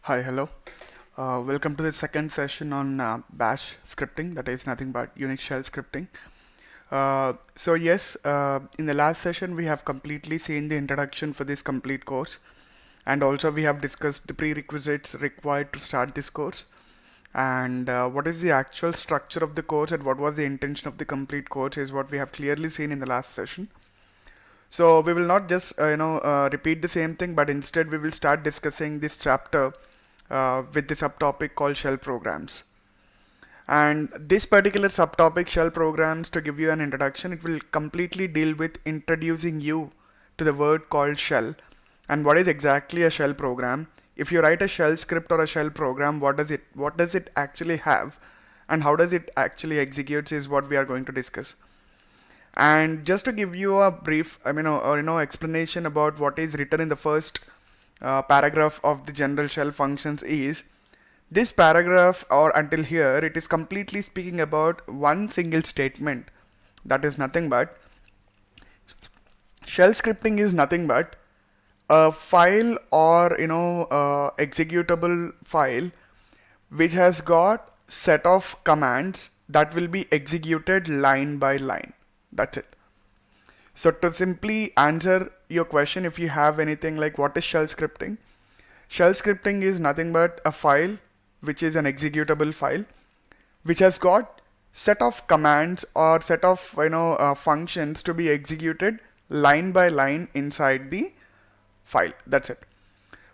Hi, hello. Welcome to the second session on Bash scripting, that is nothing but Unix shell scripting. In the last session we have completely seen the introduction for this complete course, and also we have discussed the prerequisites required to start this course, and what is the actual structure of the course and what was the intention of the complete course is what we have clearly seen in the last session. So we will not just repeat the same thing, but instead we will start discussing this chapter with the subtopic called shell programs. And this particular subtopic, shell programs, to give you an introduction, it will completely deal with introducing you to the word called shell and what is exactly a shell program. If you write a shell script or a shell program, what does it actually have and how does it actually executes is what we are going to discuss. And just to give you a brief explanation about what is written in the first paragraph of the general shell functions is this paragraph, or until here, it is completely speaking about one single statement, that is nothing but shell scripting is nothing but a file or executable file which has got set of commands that will be executed line by line. That's it. So to simply answer your question, if you have anything like what is shell scripting, shell scripting is nothing but a file which is an executable file which has got set of commands or set of functions to be executed line by line inside the file. That's it.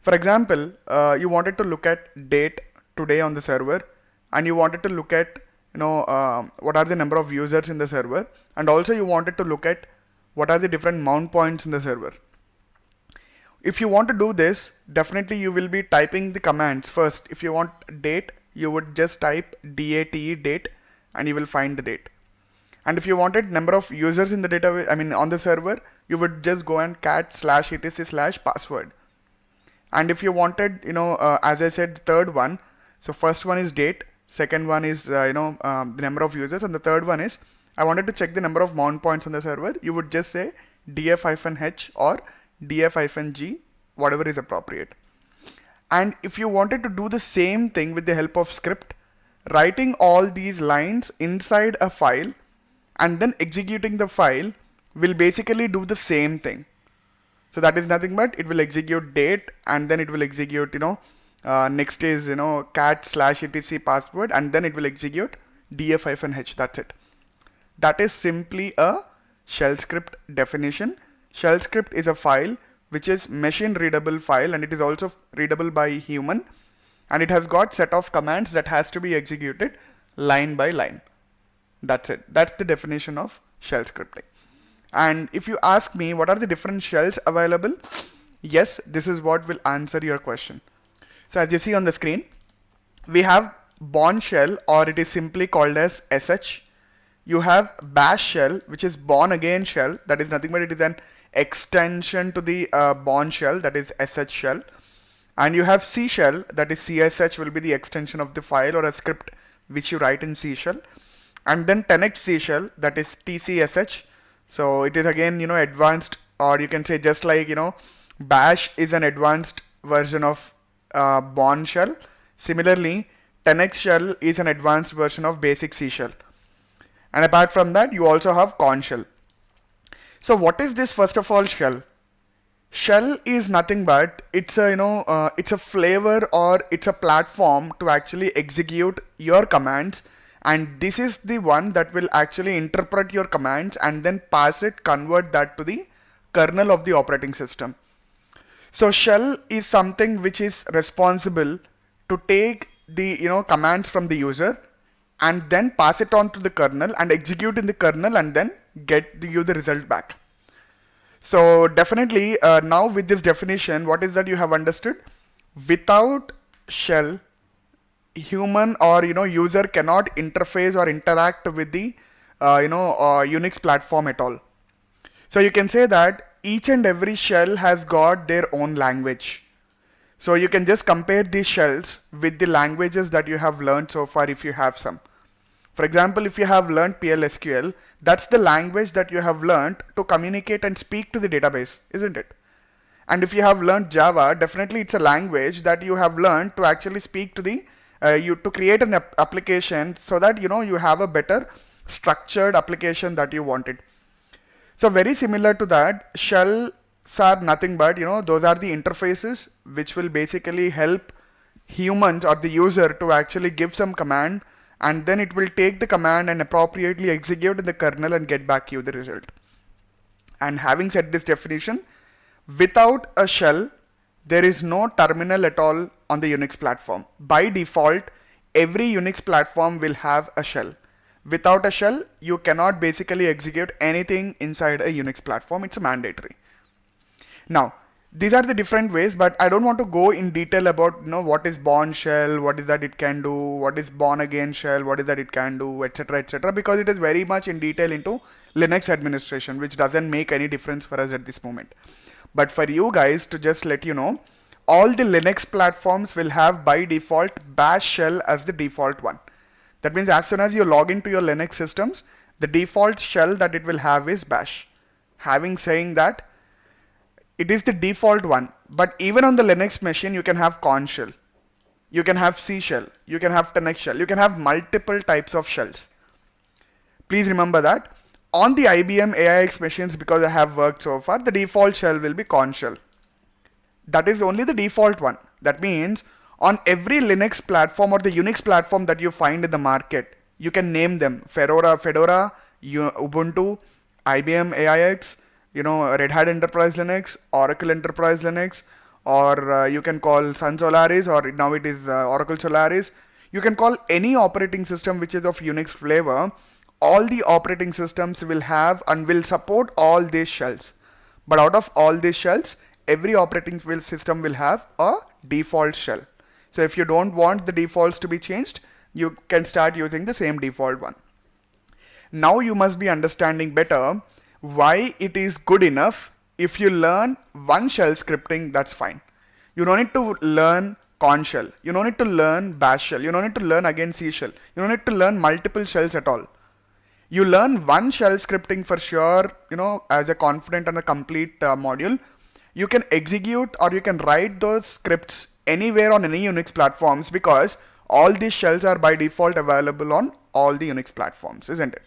For example, you wanted to look at date today on the server, and you wanted to look at what are the number of users in the server, and also you wanted to look at what are the different mount points in the server. If you want to do this, definitely you will be typing the commands first. If you want date, you would just type date date and you will find the date. And if you wanted number of users in the database, on the server, you would just go and cat/etc/password. And if you wanted, as I said, the third one, so first one is date, second one is the number of users, and the third one is I wanted to check the number of mount points on the server. You would just say df-h or df-g, whatever is appropriate. And if you wanted to do the same thing with the help of script, writing all these lines inside a file and then executing the file will basically do the same thing. So that is nothing but it will execute date and then it will execute next is cat/etc/password and then it will execute df-h. That's it. That is simply a shell script definition. Shell script is a file which is machine readable file, and it is also readable by human, and it has got set of commands that has to be executed line by line. That's it. That's the definition of shell scripting. And if you ask me what are the different shells available, yes, this is what will answer your question. So as you see on the screen, we have Bourne shell, or it is simply called as sh. You have bash shell, which is born again shell, that is nothing but it is an extension to the Bourne shell, that is sh shell. And you have C shell, that is csh will be the extension of the file or a script which you write in C shell. And then 10x C shell, that is tcsh. So it is again advanced, or you can say just like bash is an advanced version of Bourne shell. Similarly, 10x shell is an advanced version of basic C shell. And apart from that, you also have Korn shell. So what is this first of all shell? Shell is nothing but it's a it's a flavor, or it's a platform to actually execute your commands, and this is the one that will actually interpret your commands and then convert that to the kernel of the operating system. So shell is something which is responsible to take the commands from the user and then pass it on to the kernel and execute in the kernel and then get you the result back. So definitely now with this definition, what is that you have understood? Without shell, human or user cannot interface or interact with the Unix platform at all. So you can say that each and every shell has got their own language. So you can just compare these shells with the languages that you have learned so far if you have some. For example, if you have learned PL/SQL, that's the language that you have learned to communicate and speak to the database, isn't it? And if you have learned Java, definitely it's a language that you have learned to actually speak to the you to create an application so that you have a better structured application that you wanted. So very similar to that, shells are nothing but those are the interfaces which will basically help humans or the user to actually give some command, and then it will take the command and appropriately execute in the kernel and get back you the result. And having said this definition, without a shell, there is no terminal at all on the Unix platform. By default, every Unix platform will have a shell. Without a shell, you cannot basically execute anything inside a Unix platform. It's mandatory. Now, these are the different ways, but I don't want to go in detail about what is Bourne shell, what is that it can do, what is born again shell, what is that it can do, etc., because it is very much in detail into Linux administration, which doesn't make any difference for us at this moment. But for you guys, to just let you know, all the Linux platforms will have by default bash shell as the default one. That means as soon as you log into your Linux systems, the default shell that it will have is bash. Having saying that, it is the default one, but even on the Linux machine, you can have Korn shell, you can have C shell, you can have Tenex shell, you can have multiple types of shells. Please remember that. On the IBM AIX machines, because I have worked so far, the default shell will be Korn shell. That is only the default one. That means on every Linux platform or the Unix platform that you find in the market, you can name them Fedora, Ubuntu, IBM AIX, Red Hat Enterprise Linux, Oracle Enterprise Linux, or you can call Sun Solaris, or now it is Oracle Solaris. You can call any operating system which is of Unix flavor. All the operating systems will have and will support all these shells. But out of all these shells, every operating system will have a default shell. So if you don't want the defaults to be changed, you can start using the same default one. Now you must be understanding better why it is good enough if you learn one shell scripting. That's fine. You don't need to learn Korn shell. You don't need to learn bash shell. You don't need to learn again C shell. You don't need to learn multiple shells at all. You learn one shell scripting for sure, as a confident and a complete module. You can execute or you can write those scripts anywhere on any Unix platforms, because all these shells are by default available on all the Unix platforms, isn't it?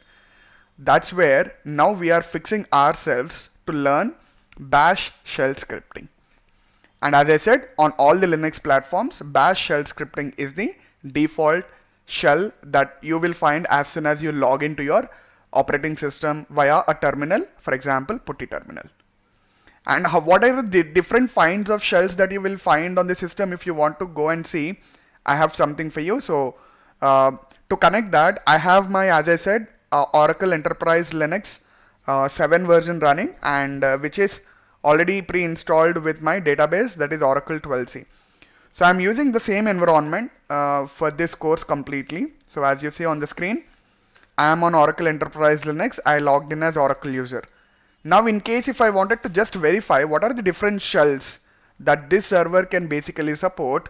That's where now we are fixing ourselves to learn bash shell scripting. And as I said, on all the Linux platforms, bash shell scripting is the default shell that you will find as soon as you log into your operating system via a terminal, for example, PuTTY terminal. And what are the different kinds of shells that you will find on the system? If you want to go and see, I have something for you. So to connect that, I have my, as I said, Oracle Enterprise Linux 7 version running, and which is already pre-installed with my database, that is Oracle 12c. So I'm using the same environment for this course completely. So as you see on the screen, I am on Oracle Enterprise Linux. I logged in as Oracle user. Now in case if I wanted to just verify what are the different shells that this server can basically support,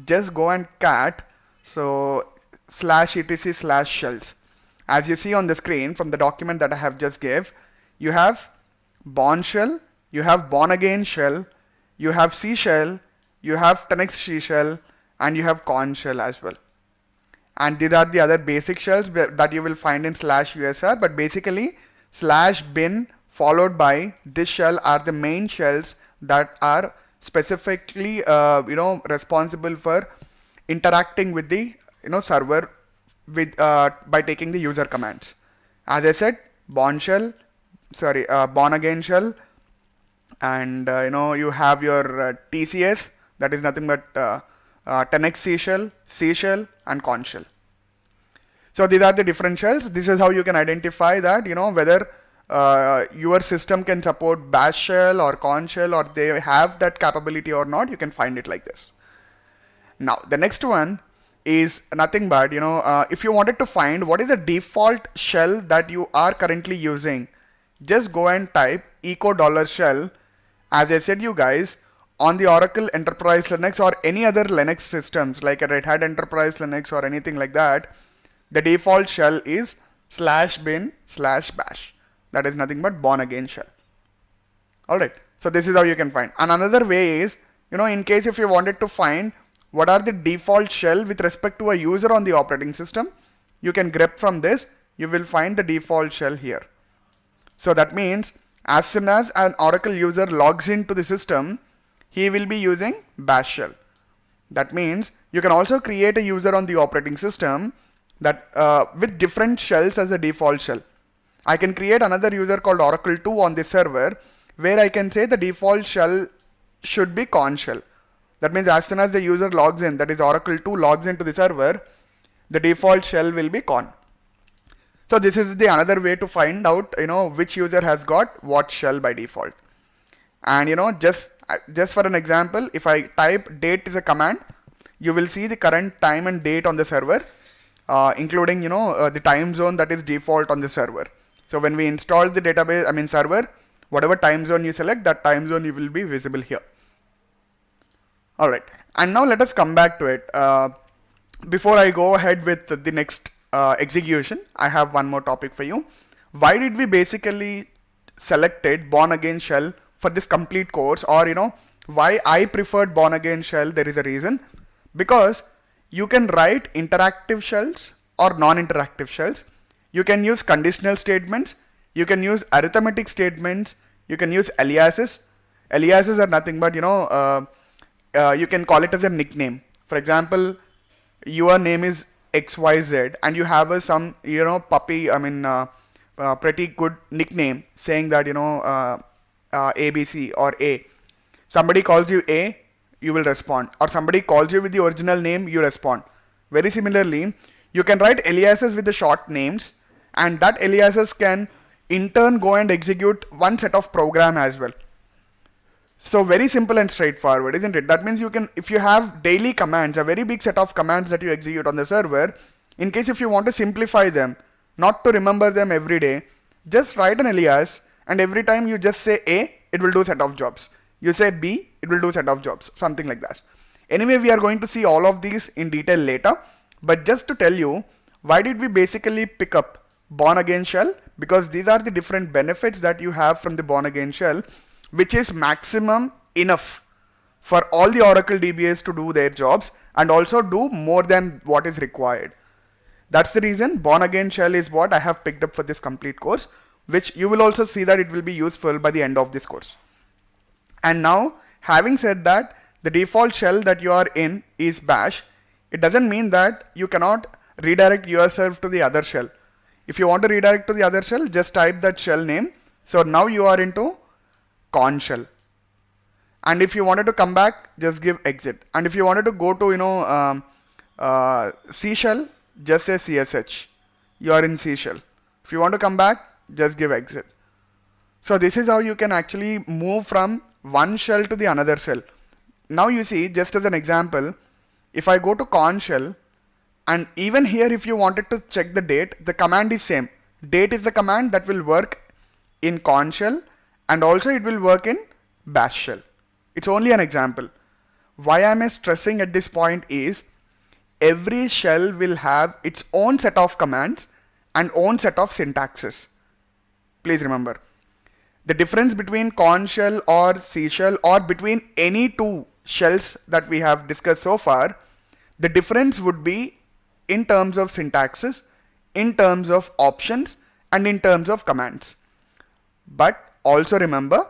just go and cat /etc/shells. As you see on the screen from the document that I have just gave, you have Bourne shell, you have born again shell, you have C shell, you have Tenex C shell, and you have Korn shell as well. And these are the other basic shells that you will find in /usr, but basically /bin followed by this shell are the main shells that are specifically responsible for interacting with the server with by taking the user commands. As I said, born again shell, and you have your TCS, that is nothing but Tenex C shell, and Korn shell. So these are the different shells. This is how you can identify that whether your system can support bash shell or Korn shell, or they have that capability or not. You can find it like this. Now the next one is nothing but if you wanted to find what is the default shell that you are currently using, just go and type echo $shell. As I said you guys, on the Oracle Enterprise Linux or any other Linux systems like a Red Hat Enterprise Linux or anything like that, the default shell is /bin/bash. That is nothing but born again shell. Alright, So this is how you can find. And another way is, in case if you wanted to find what are the default shell with respect to a user on the operating system, you can grep from this. You will find the default shell here. So that means as soon as an Oracle user logs into the system, he will be using bash shell. That means you can also create a user on the operating system that with different shells as a default shell. I can create another user called Oracle 2 on the server where I can say the default shell should be Con shell. That means as soon as the user logs in, that is Oracle 2 logs into the server, the default shell will be Con. So this is the another way to find out, which user has got what shell by default. And just for an example, if I type date is a command, you will see the current time and date on the server, including the time zone that is default on the server. So when we install the database, server, whatever time zone you select, that time zone you will be visible here. Alright, and now let us come back to it. Before I go ahead with the next execution, I have one more topic for you. Why did we basically selected born again shell for this complete course, or why I preferred born again shell? There is a reason, because you can write interactive shells or non-interactive shells. You can use conditional statements, you can use arithmetic statements, you can use aliases. Aliases are nothing but you can call it as a nickname. For example, your name is XYZ and you have some puppy, pretty good nickname saying that ABC or A. Somebody calls you A, you will respond, or somebody calls you with the original name, you respond. Very similarly, you can write aliases with the short names, and that aliases can in turn go and execute one set of program as well. So very simple and straightforward, isn't it? That means you can, if you have daily commands, a very big set of commands that you execute on the server, in case if you want to simplify them, not to remember them every day, just write an alias, and every time you just say A, it will do set of jobs. You say B, it will do set of jobs, something like that. Anyway, we are going to see all of these in detail later, but just to tell you, why did we basically pick up born again shell? Because these are the different benefits that you have from the born again shell, which is maximum enough for all the Oracle DBAs to do their jobs and also do more than what is required. That's the reason born again shell is what I have picked up for this complete course, which you will also see that it will be useful by the end of this course. And now, having said that, the default shell that you are in is bash. It doesn't mean that you cannot redirect yourself to the other shell. If you want to redirect to the other shell, just type that shell name. So now you are into Con shell. And if you wanted to come back, just give exit. And if you wanted to go to C shell, just say CSH. You are in C shell. If you want to come back, just give exit. So this is how you can actually move from one shell to the another shell. Now you see, just as an example, if I go to Con shell, and even here if you wanted to check the date, the command is same. Date is the command that will work in Con shell, and also it will work in bash shell. It's only an example. Why am I stressing at this point is, every shell will have its own set of commands and own set of syntaxes. Please remember, the difference between Con shell or C shell or between any two shells that we have discussed so far, the difference would be in terms of syntaxes, in terms of options, and in terms of commands. But also remember,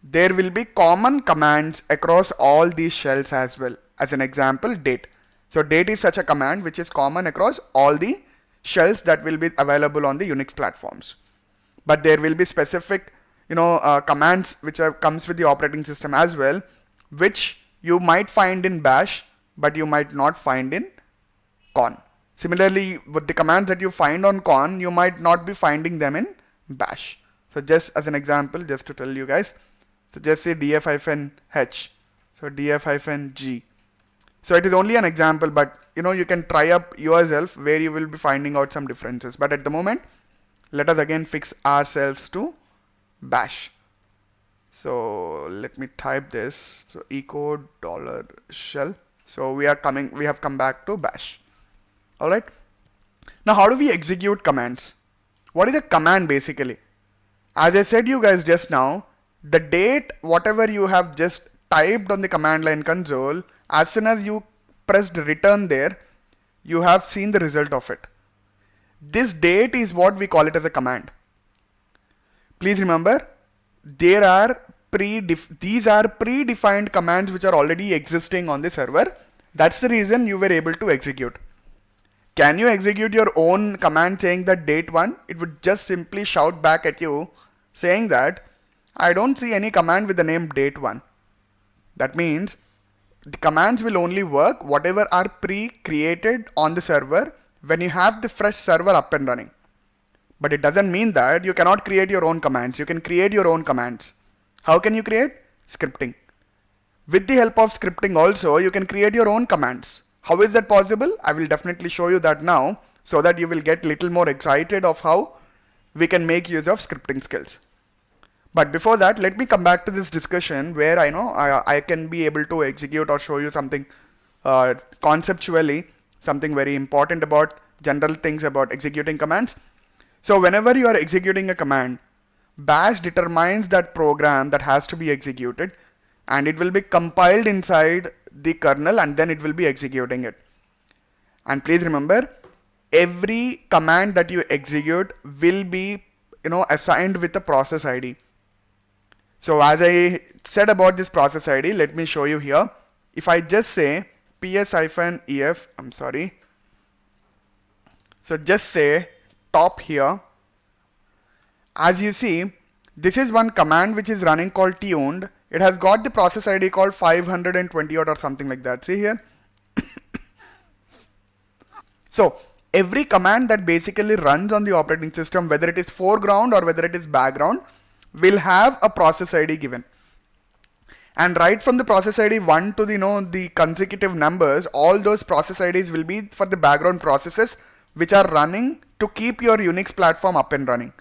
there will be common commands across all these shells as well. As an example, date. So date is such a command which is common across all the shells that will be available on the Unix platforms. But there will be specific commands which comes with the operating system as well, which you might find in bash, but you might not find in Con. Similarly, with the commands that you find on Con, you might not be finding them in bash. So just as an example, just to tell you guys, so just say df-h, so df-g. So it is only an example, but you can try up yourself where you will be finding out some differences. But at the moment, let us again fix ourselves to bash. So let me type this. So echo $shell. So we have come back to bash. All right. Now, how do we execute commands? What is a command basically? As I said you guys just now, the date, whatever you have just typed on the command line console, as soon as you pressed return there, you have seen the result of it. This date is what we call it as a command. Please remember, these are predefined commands which are already existing on the server. That's the reason you were able to execute. Can you execute your own command saying that date 1? It would just simply shout back at you saying that I don't see any command with the name date 1. That means the commands will only work whatever are pre-created on the server when you have the fresh server up and running. But it doesn't mean that you cannot create your own commands. You can create your own commands. How can you create? Scripting. With the help of scripting also, you can create your own commands. How is that possible? I will definitely show you that now, so that you will get little more excited of how we can make use of scripting skills. But before that, let me come back to this discussion where I know I can be able to execute or show you something conceptually, something very important about general things about executing commands. So whenever you are executing a command, bash determines that program that has to be executed, and it will be compiled inside the kernel, and then it will be executing it. And please remember, every command that you execute will be assigned with a process ID. So as I said about this process ID, let me show you here. If I just say ps-ef, I'm sorry. So just say top here. As you see, this is one command which is running called tuned. It has got the process ID called 520 or something like that. See here. So every command that basically runs on the operating system, whether it is foreground or whether it is background, will have a process ID given. And right from the process ID 1 to the consecutive numbers, all those process IDs will be for the background processes which are running to keep your Unix platform up and running.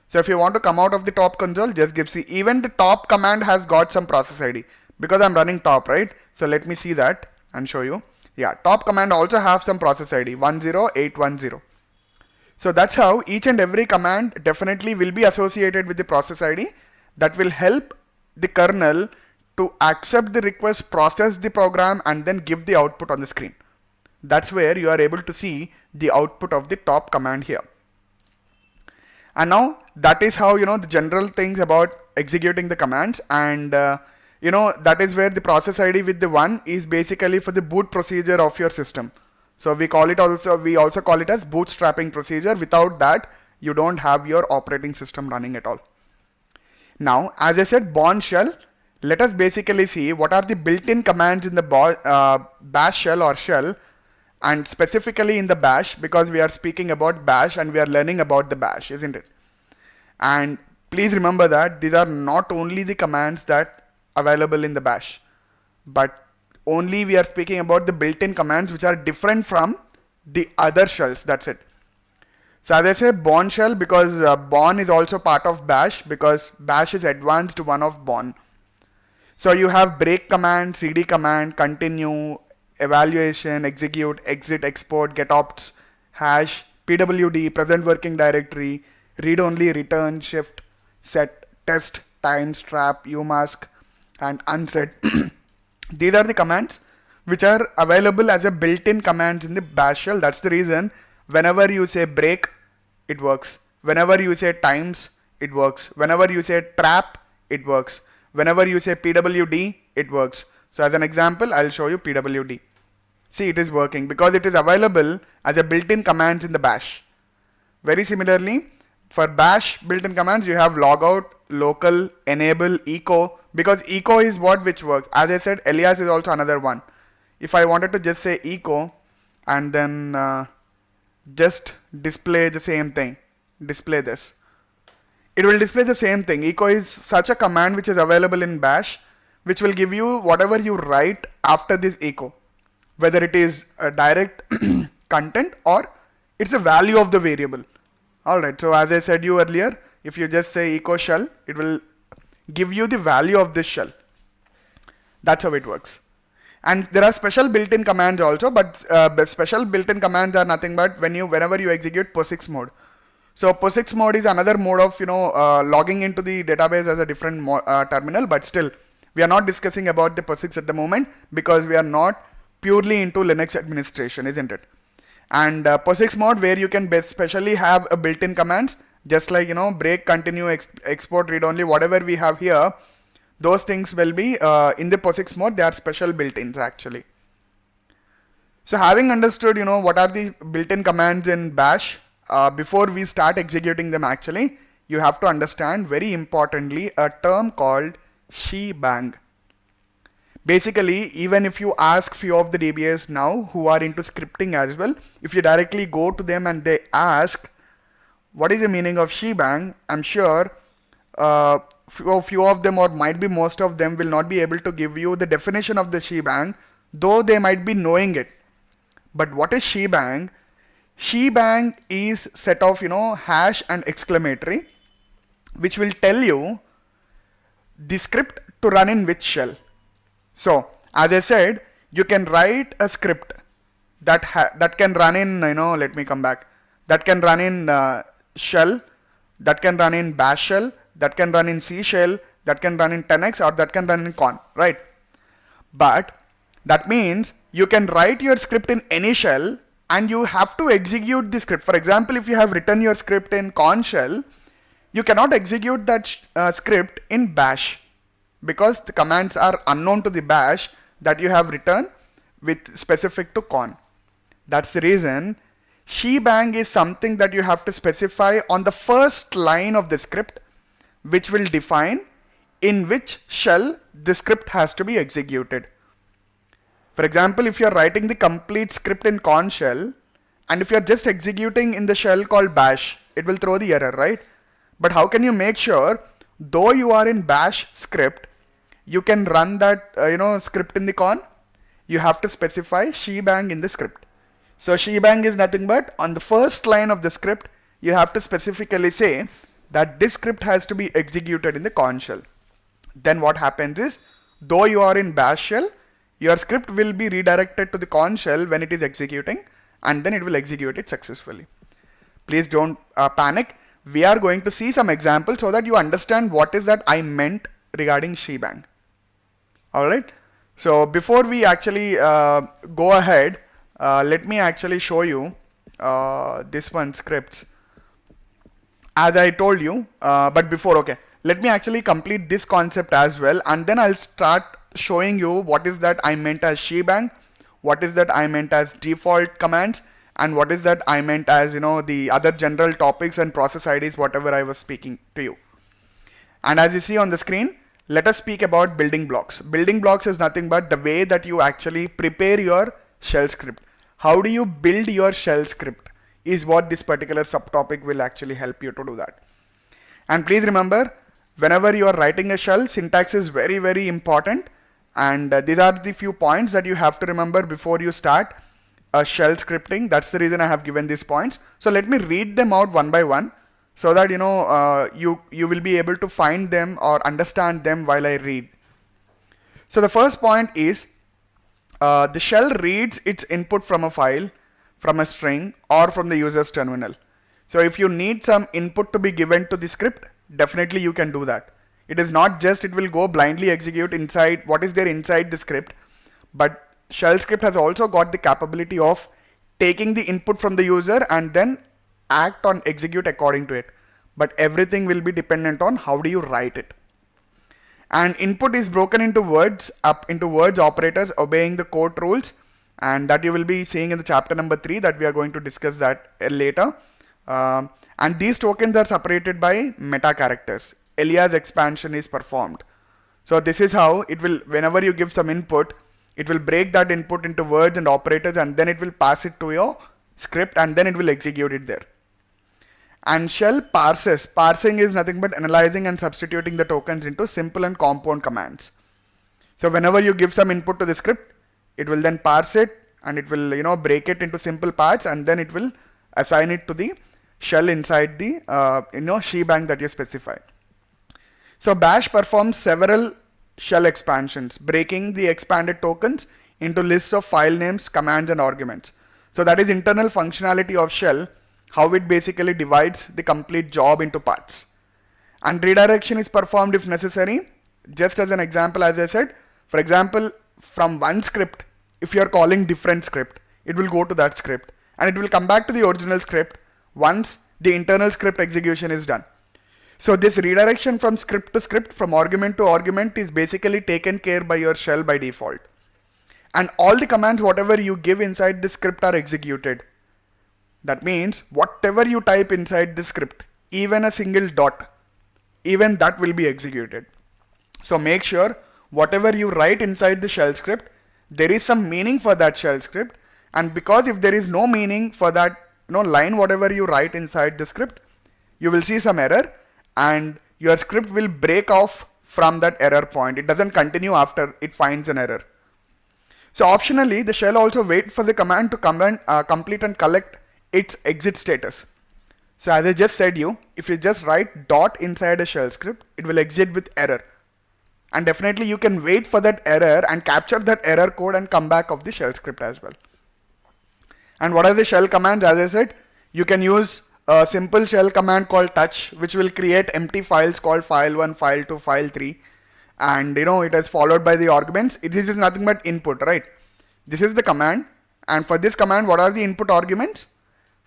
So if you want to come out of the top console, just give see, even the top command has got some process ID because I'm running top, right? So let me see that and show you. Yeah, top command also have some process ID 10810. So that's how each and every command definitely will be associated with the process ID that will help the kernel to accept the request, process the program, and then give the output on the screen. That's where you are able to see the output of the top command here. And now that is how the general things about executing the commands, and that is where the process ID with the 1 is basically for the boot procedure of your system. So we also call it as bootstrapping procedure. Without that, you don't have your operating system running at all. Now, as I said, Bourne shell, let us basically see what are the built-in commands in the bash shell or shell, and specifically in the bash, because we are speaking about bash and we are learning about the bash, isn't it? And please remember that these are not only the commands that are available in the bash, but only we are speaking about the built-in commands which are different from the other shells. That's it. So as I say, Bourne shell, because Bourne is also part of bash, because bash is advanced one of Bourne. So you have break command, cd command, continue, evaluation, execute, exit, export, get opts, hash, pwd, present working directory, read only, return, shift, set, test, times, trap, umask, and unset. These are the commands which are available as a built-in commands in the bash shell. That's the reason whenever you say break, it works. Whenever you say times, it works. Whenever you say trap, it works. Whenever you say pwd, it works. So as an example, I'll show you pwd. See, it is working because it is available as a built-in commands in the bash. Very similarly, for bash built-in commands, you have logout, local, enable, echo, because echo is which works. As I said, alias is also another one. If I wanted to just say echo and then just display the same thing, display this, it will display the same thing. Echo is such a command which is available in bash, which will give you whatever you write after this echo, whether it is a direct content or it's a value of the variable. Alright, so as I said you earlier, if you just say echo shell, it will give you the value of this shell. That's how it works. And there are special built-in commands also, but special built-in commands are nothing but whenever you execute POSIX mode. So POSIX mode is another mode of logging into the database as a different terminal, but still we are not discussing about the POSIX at the moment because we are not purely into Linux administration, isn't it? And POSIX mode, where you can specially have a built-in commands just like break, continue, export, read only, whatever we have here, those things will be in the POSIX mode. They are special built-ins actually. So having understood what are the built-in commands in bash, before we start executing them, actually you have to understand very importantly a term called shebang. Basically, even if you ask few of the DBAs now who are into scripting as well, if you directly go to them and they ask what is the meaning of shebang, I'm sure few of them, or might be most of them, will not be able to give you the definition of the shebang, though they might be knowing it. But what is shebang? Shebang is set of hash and exclamatory, which will tell you the script to run in which shell. So as I said, you can write a script that can run in let me come back, that can run in shell, that can run in bash shell, that can run in C shell, that can run in 10x, or that can run in con, right? But that means you can write your script in any shell and you have to execute the script. For example, if you have written your script in con shell, you cannot execute that script in bash because the commands are unknown to the bash that you have written with specific to con. That's the reason shebang is something that you have to specify on the first line of the script, which will define in which shell the script has to be executed. For example, if you are writing the complete script in con shell and if you are just executing in the shell called bash, it will throw the error, right? But how can you make sure, though you are in bash script, you can run that script in the con? You have to specify shebang in the script. So shebang is nothing but on the first line of the script, you have to specifically say that this script has to be executed in the con shell. Then what happens is, though you are in bash shell, your script will be redirected to the con shell when it is executing, and then it will execute it successfully. Please don't panic. We are going to see some examples so that you understand what is that I meant regarding shebang. Alright, so before we actually go ahead, let me actually show you this one scripts as I told you, but before, okay, let me actually complete this concept as well, and then I'll start showing you what is that I meant as shebang, what is that I meant as default commands, and what is that I meant as the other general topics and process IDs, whatever I was speaking to you. And as you see on the screen, let us speak about building blocks. Building blocks is nothing but the way that you actually prepare your shell script. How do you build your shell script is what this particular subtopic will actually help you to do that. And please remember, whenever you are writing a shell, syntax is very, very important. And these are the few points that you have to remember before you start a shell scripting. That's the reason I have given these points. So let me read them out one by one so that you will be able to find them or understand them while I read. So the first point is the shell reads its input from a file, from a string, or from the user's terminal. So if you need some input to be given to the script, definitely you can do that. It is not just it will go blindly execute inside what is there inside the script, but shell script has also got the capability of taking the input from the user and then act on execute according to it. But everything will be dependent on how do you write it. And input is broken into words, operators obeying the code rules, and that you will be seeing in the chapter number 3 that we are going to discuss that later. And these tokens are separated by meta characters. Alias expansion is performed. So this is how it will, whenever you give some input, it will break that input into words and operators, and then it will pass it to your script, and then it will execute it there. And shell parses. Parsing is nothing but analyzing and substituting the tokens into simple and compound commands. So whenever you give some input to the script, it will then parse it and it will break it into simple parts, and then it will assign it to the shell inside the shebang that you specify. So bash performs several shell expansions, breaking the expanded tokens into lists of file names, commands, and arguments. So that is internal functionality of shell how it basically divides the complete job into parts. And redirection is performed if necessary. Just as an example, as I said, for example, from one script, if you are calling different script, it will go to that script and it will come back to the original script once the internal script execution is done. So this redirection from script to script, from argument to argument, is basically taken care by your shell by default. And all the commands, whatever you give inside the script, are executed. That means whatever you type inside the script, even a single dot, even that will be executed. So make sure whatever you write inside the shell script, there is some meaning for that shell script. And because if there is no meaning for that line, whatever you write inside the script, you will see some error and your script will break off from that error point. It doesn't continue after it finds an error. So optionally, the shell also waits for the command to complete and collect its exit status. So as I just said if you just write dot inside a shell script, it will exit with error. And definitely you can wait for that error and capture that error code and come back of the shell script as well. And what are the shell commands? As I said, you can use a simple shell command called touch, which will create empty files called file1, file2, file3. And it is followed by the arguments. This is nothing but input, right? This is the command. And for this command, what are the input arguments?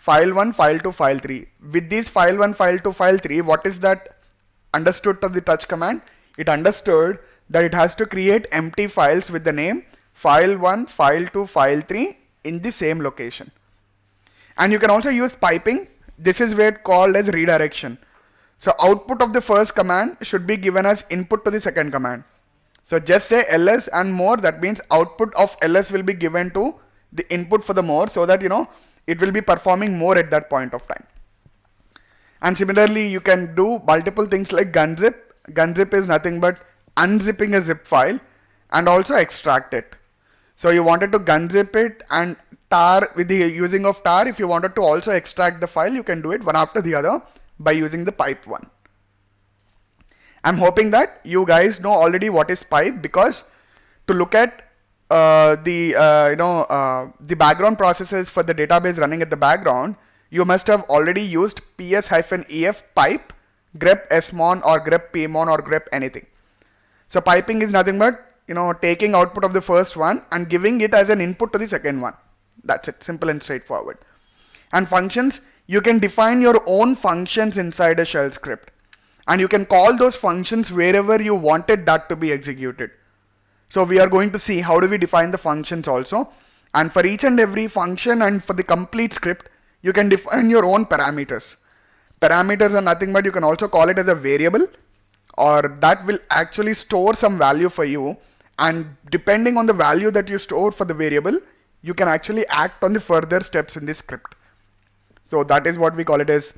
File1, file2, file3. With these file1, file2, file3, what is that understood to the touch command? It understood that it has to create empty files with the name file1, file2, file3 in the same location. And you can also use piping. This is where it's called as redirection. So output of the first command should be given as input to the second command. So just say ls and more, that means output of ls will be given to the input for the more, so that it will be performing more at that point of time. And similarly, you can do multiple things like gunzip. Gunzip is nothing but unzipping a zip file and also extract it. So you wanted to gunzip it and tar with the using of tar. If you wanted to also extract the file, you can do it one after the other by using the pipe one. I'm hoping that you guys know already what is pipe, because to look at the background processes for the database running at the background, you must have already used ps-ef pipe, grep smon or grep pmon or grep anything. So piping is nothing but taking output of the first one and giving it as an input to the second one. That's it, simple and straightforward. And functions, you can define your own functions inside a shell script, and you can call those functions wherever you wanted that to be executed. So we are going to see how do we define the functions also. And for each and every function and for the complete script, you can define your own parameters. Parameters are nothing but you can also call it as a variable, or that will actually store some value for you. And depending on the value that you store for the variable, you can actually act on the further steps in this script. So that is what we call it as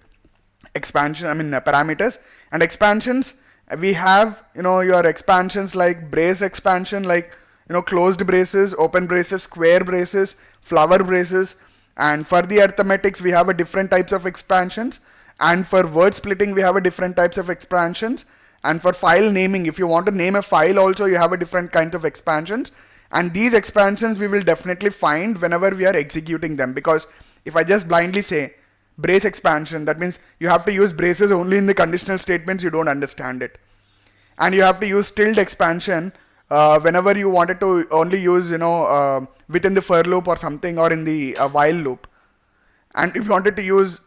parameters. And expansions, we have your expansions like brace expansion, like closed braces, open braces, square braces, flower braces. And for the arithmetics, we have a different types of expansions. And for word splitting, we have a different types of expansions. And for file naming, if you want to name a file also, you have a different kind of expansions. And these expansions we will definitely find whenever we are executing them, because if I just blindly say brace expansion, that means you have to use braces only in the conditional statements, you don't understand it. And you have to use tilde expansion whenever you wanted to only use within the for loop or something, or in the while loop. And if you wanted to use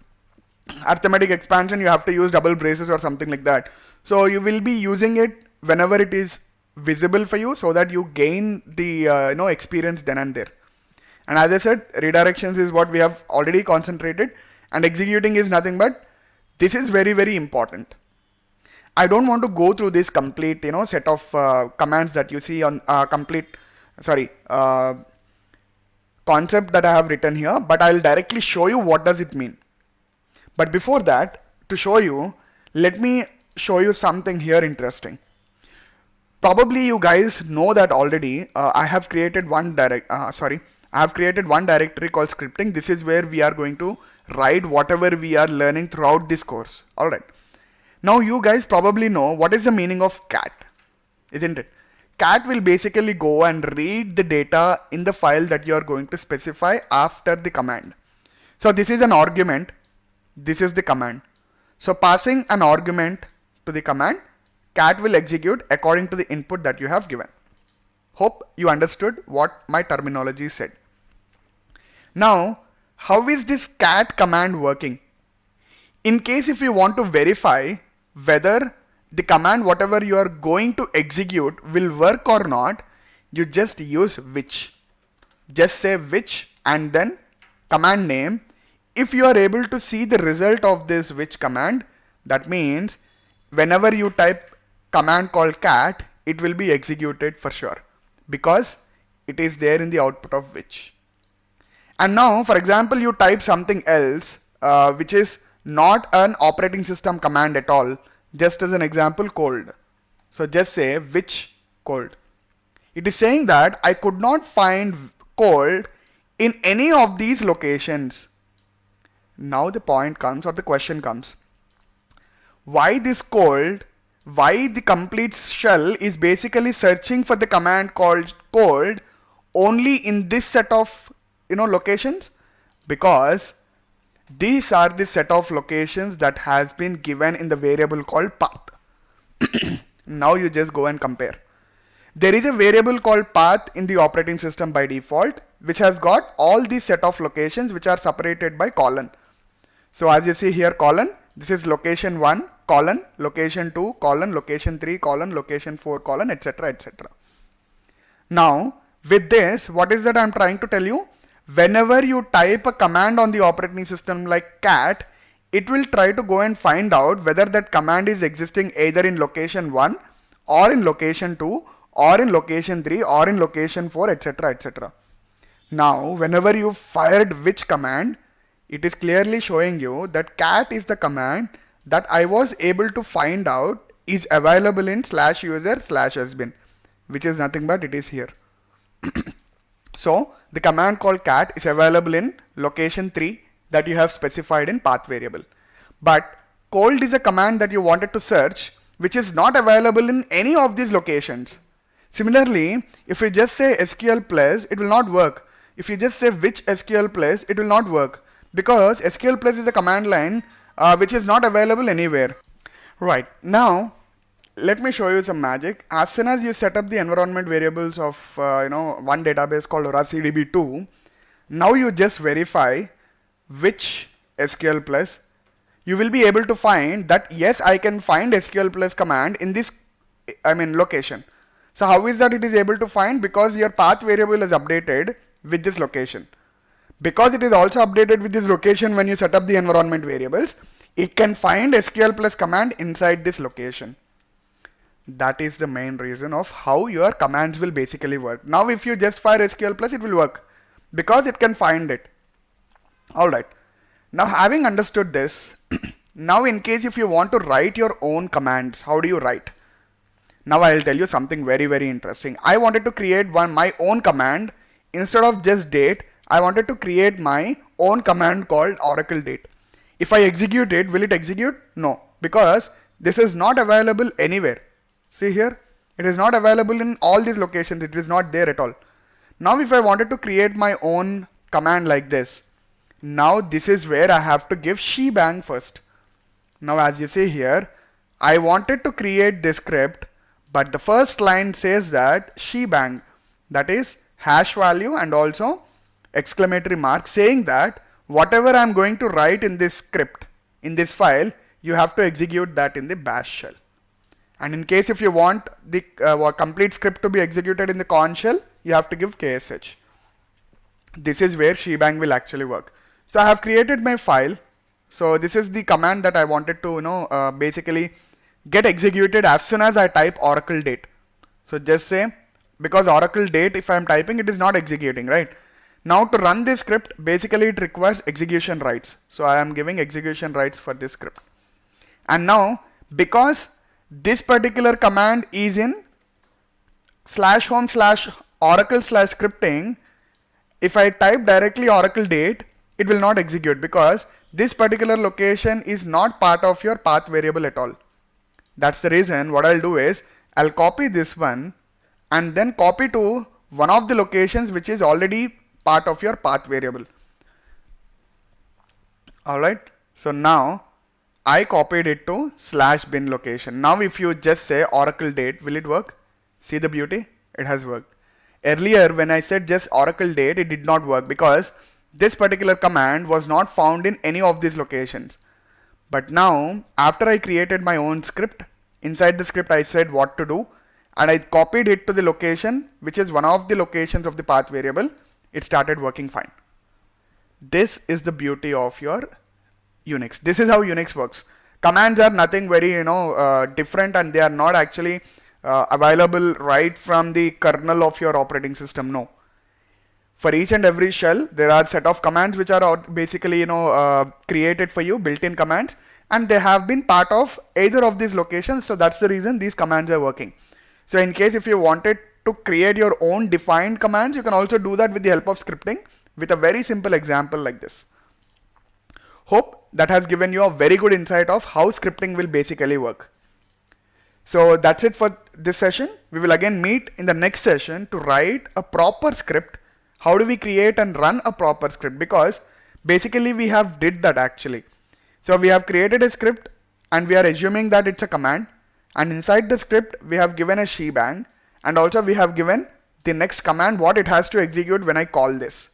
arithmetic expansion, you have to use double braces or something like that. So you will be using it whenever it is visible for you, so that you gain the experience then and there. And as I said, redirections is what we have already concentrated, and executing is nothing but, this is very, very important. I don't want to go through this complete set of commands that you see on concept that I have written here, but I'll directly show you what does it mean. But before that, to show you, let me show you something here interesting. Probably you guys know that already. I have created one directory called scripting. This is where we are going to write whatever we are learning throughout this course. Alright. Now you guys probably know what is the meaning of cat, isn't it? Cat will basically go and read the data in the file that you are going to specify after the command. So this is an argument. This is the command. So passing an argument to the command, cat will execute according to the input that you have given. Hope you understood what my terminology said. Now, how is this cat command working? In case if you want to verify whether the command whatever you are going to execute will work or not, you just use which. Just say which and then command name. If you are able to see the result of this which command, that means whenever you type command called cat, it will be executed for sure because it is there in the output of which. And now, for example, you type something else which is not an operating system command at all. Just as an example, cold. So just say which cold. It is saying that I could not find cold in any of these locations. Now the point comes, or the question comes. Why this cold? Why the complete shell is basically searching for the command called cold only in this set of locations? Because these are the set of locations that has been given in the variable called path. Now you just go and compare. There is a variable called path in the operating system by default, which has got all these set of locations which are separated by colon. So as you see here, colon, this is location 1, colon, location 2, colon, location 3, colon, location 4, colon, etc., etc. Now, with this, what is that I'm trying to tell you? Whenever you type a command on the operating system like cat, it will try to go and find out whether that command is existing either in location 1 or in location 2 or in location 3 or in location 4, etc., etc. Now, whenever you fired which command, it is clearly showing you that cat is the command that I was able to find out is available in /user/sbin, which is nothing but it is here. So the command called cat is available in location 3 that you have specified in path variable. But cold is a command that you wanted to search which is not available in any of these locations. Similarly, if you just say SQL plus, it will not work. If you just say which SQL plus, it will not work because SQL plus is a command line which is not available anywhere. Right, now let me show you some magic. As soon as you set up the environment variables of one database called OraCDB2, now you just verify which SQL plus. You will be able to find that yes, I can find SQL plus command in this location. So how is that it is able to find? Because your path variable is updated with this location. Because it is also updated with this location when you set up the environment variables, it can find SQL plus command inside this location. That is the main reason of how your commands will basically work. Now if you just fire SQL plus, it will work because it can find it. Alright, now having understood this, now in case if you want to write your own commands, how do you write? Now I'll tell you something very, very interesting. I wanted to create my own command. Instead of just date, I wanted to create my own command called Oracle date. If I execute it, will it execute? No, because this is not available anywhere. See here, it is not available in all these locations. It is not there at all. Now if I wanted to create my own command like this, now this is where I have to give shebang first. Now as you see here, I wanted to create this script, but the first line says that shebang, that is hash value and also exclamatory mark, saying that whatever I'm going to write in this script, in this file, you have to execute that in the bash shell. And in case if you want the complete script to be executed in the Korn shell, you have to give ksh. This is where shebang will actually work. So I have created my file. So this is the command that I wanted to basically get executed as soon as I type Oracle date. So just say, because Oracle date, if I'm typing, it is not executing, right? Now to run this script, basically it requires execution rights. So I am giving execution rights for this script. And now because this particular command is in /home/oracle/scripting, if I type directly Oracle date, it will not execute because this particular location is not part of your path variable at all. That's the reason what I'll do is I'll copy this one and then copy to one of the locations which is already part of your path variable. Alright, So now I copied it to /bin location. Now if you just say Oracle date, will it work? See the beauty? It has worked. Earlier when I said just Oracle date, it did not work because this particular command was not found in any of these locations. But now after I created my own script, inside the script I said what to do and I copied it to the location which is one of the locations of the path variable. It started working fine. This is the beauty of your Unix. This is how Unix works. Commands are nothing very different, and they are not actually available right from the kernel of your operating system. No. For each and every shell, there are set of commands which are basically created for you, built-in commands, and they have been part of either of these locations. So that's the reason these commands are working. So in case if you wanted to create your own defined commands, you can also do that with the help of scripting with a very simple example like this. Hope that has given you a very good insight of how scripting will basically work. So that's it for this session. We will again meet in the next session to write a proper script. How do we create and run a proper script? Because basically we have did that actually. So we have created a script and we are assuming that it's a command, and inside the script we have given a shebang, and also we have given the next command what it has to execute when I call this.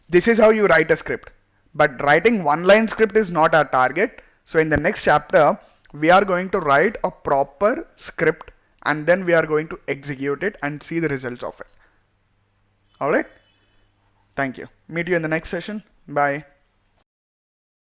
This is how you write a script. But writing one-line script is not our target. So in the next chapter, we are going to write a proper script and then we are going to execute it and see the results of it. Alright? Thank you. Meet you in the next session. Bye.